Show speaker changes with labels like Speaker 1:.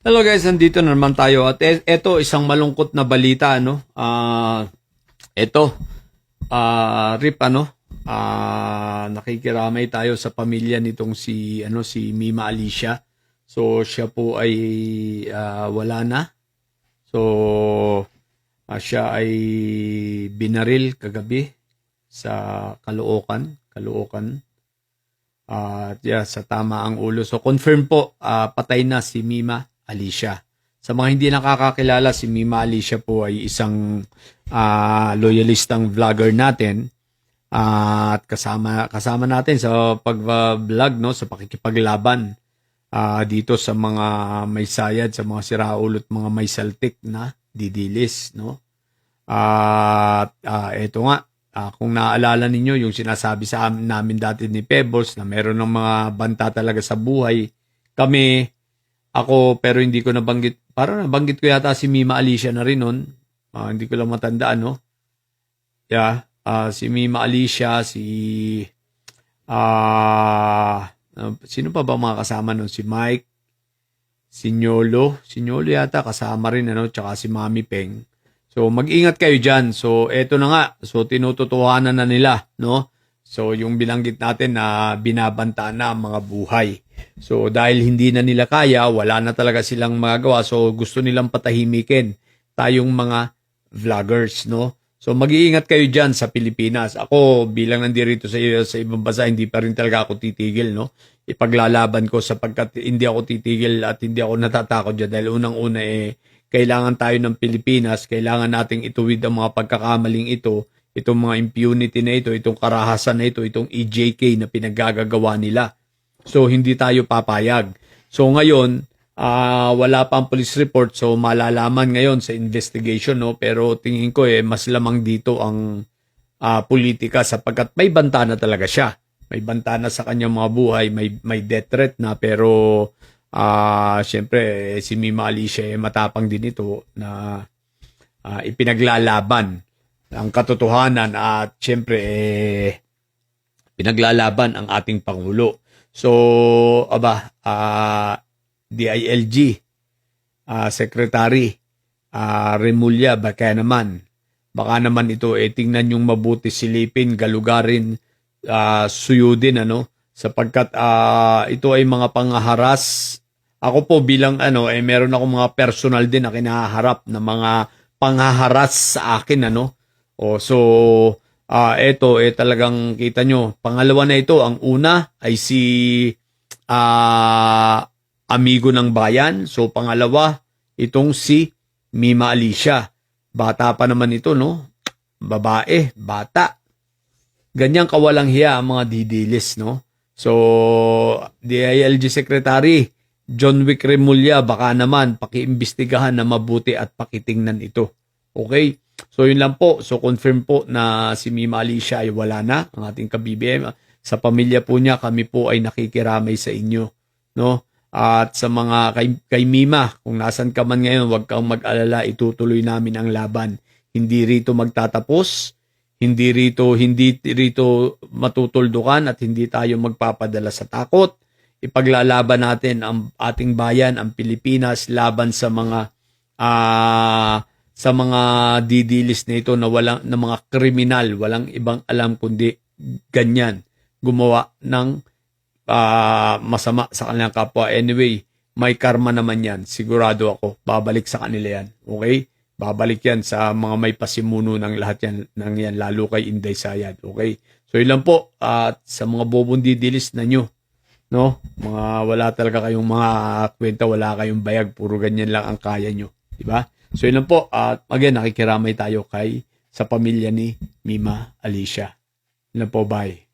Speaker 1: Hello guys, nandito na naman tayo at eto isang malungkot na balita eto Rip nakikiramay tayo sa pamilya nitong si Mima Alicia. So siya po ay wala na. So siya ay binaril kagabi sa Caloocan. At sa tama ang ulo. So confirm po, patay na si Mima Alicia. Sa mga hindi nakakakilala, si Mima Alicia po ay isang loyalistang vlogger natin. At kasama natin sa pag-vlog, no, sa pakikipaglaban dito sa mga may sayad, sa mga siraulo at mga may saltik na didilis, no. At eto nga, kung naaalala ninyo yung sinasabi sa namin dati ni Pebbles na meron ng mga banta talaga sa buhay. Ako, pero hindi ko nabanggit. Parang nabanggit ko yata si Mima Alicia na rin nun. Hindi ko lang matandaan, no? Si Mima Alicia, sino pa ba mga kasama nun? Si Mike, si Nyolo yata kasama rin, ano? Tsaka si Mami Peng. So, mag-ingat kayo dyan. So, eto na nga. So, tinututuhanan na nila, no? So, yung binanggit natin na binabanta na ang mga buhay. So, dahil hindi na nila kaya, wala na talaga silang magagawa. So, gusto nilang patahimikin tayong mga vloggers, no? So, mag-iingat kayo dyan sa Pilipinas. Ako, bilang nandito sa ibang bansa, hindi pa rin talaga ako titigil, no? Ipaglalaban ko sapagkat hindi ako titigil at hindi ako natatakot dyan. Dahil unang-una kailangan tayo ng Pilipinas, kailangan nating ituwid ang mga pagkakamaling ito, itong mga impunity na ito, itong karahasan na ito, itong EJK na pinaggagawa nila. So, hindi tayo papayag. So, ngayon, wala pang police report. So, malalaman ngayon sa investigation, no? Pero tingin ko mas lamang dito ang politika sapagkat may banta na talaga siya. May banta na sa kanyang mga buhay, may death threat na, pero siyempre, si Mima Alicia matapang din ito na ipinaglalaban ang katotohanan at siyempre, pinaglalaban ang ating Pangulo. So, DILG, Secretary Remulla, baka naman ito, tingnan yung mabuti, silipin, galugarin, suyudin, ano, sapagkat ito ay mga panghaharas. Ako po bilang meron ako mga personal din na kinaharap na mga panghaharas sa akin, ano. Ito talagang kita nyo. Pangalawa na ito, ang una ay si Amigo ng Bayan. So pangalawa, itong si Mima Alicia. Bata pa naman ito, no? Babae, bata. Ganyang kawalang hiya ang mga didilis, no? So, DILG Secretary John Wick Remulla, baka naman pakiimbestigahan na mabuti at pakitingnan ito. Okay? So, yun lang po. So, confirm po na si Mima Alicia ay wala na, ang ating ka-BBM. Sa pamilya po niya, kami po ay nakikiramay sa inyo, no? At sa mga kay Mima, kung nasan ka man ngayon, huwag kang mag-alala, itutuloy namin ang laban. Hindi rito magtatapos, hindi rito matutuldukan at hindi tayo magpapadala sa takot. Ipaglalaban natin ang ating bayan, ang Pilipinas, laban sa mga didilis na ito na mga kriminal, walang ibang alam kundi ganyan, gumawa ng masama sa kanilang kapwa. Anyway, may karma naman yan. Sigurado ako, babalik sa kanila yan. Okay? Babalik yan sa mga may pasimuno ng lahat yan, lalo kay Inday Sayad. Okay? So, yun lang po. At sa mga bobong didilis na nyo, no? Mga wala talaga kayong mga kwenta, wala kayong bayag, puro ganyan lang ang kaya nyo. Diba? So, yun lang po. At again, nakikiramay tayo sa pamilya ni Mima Alicia. Yun lang po, bye.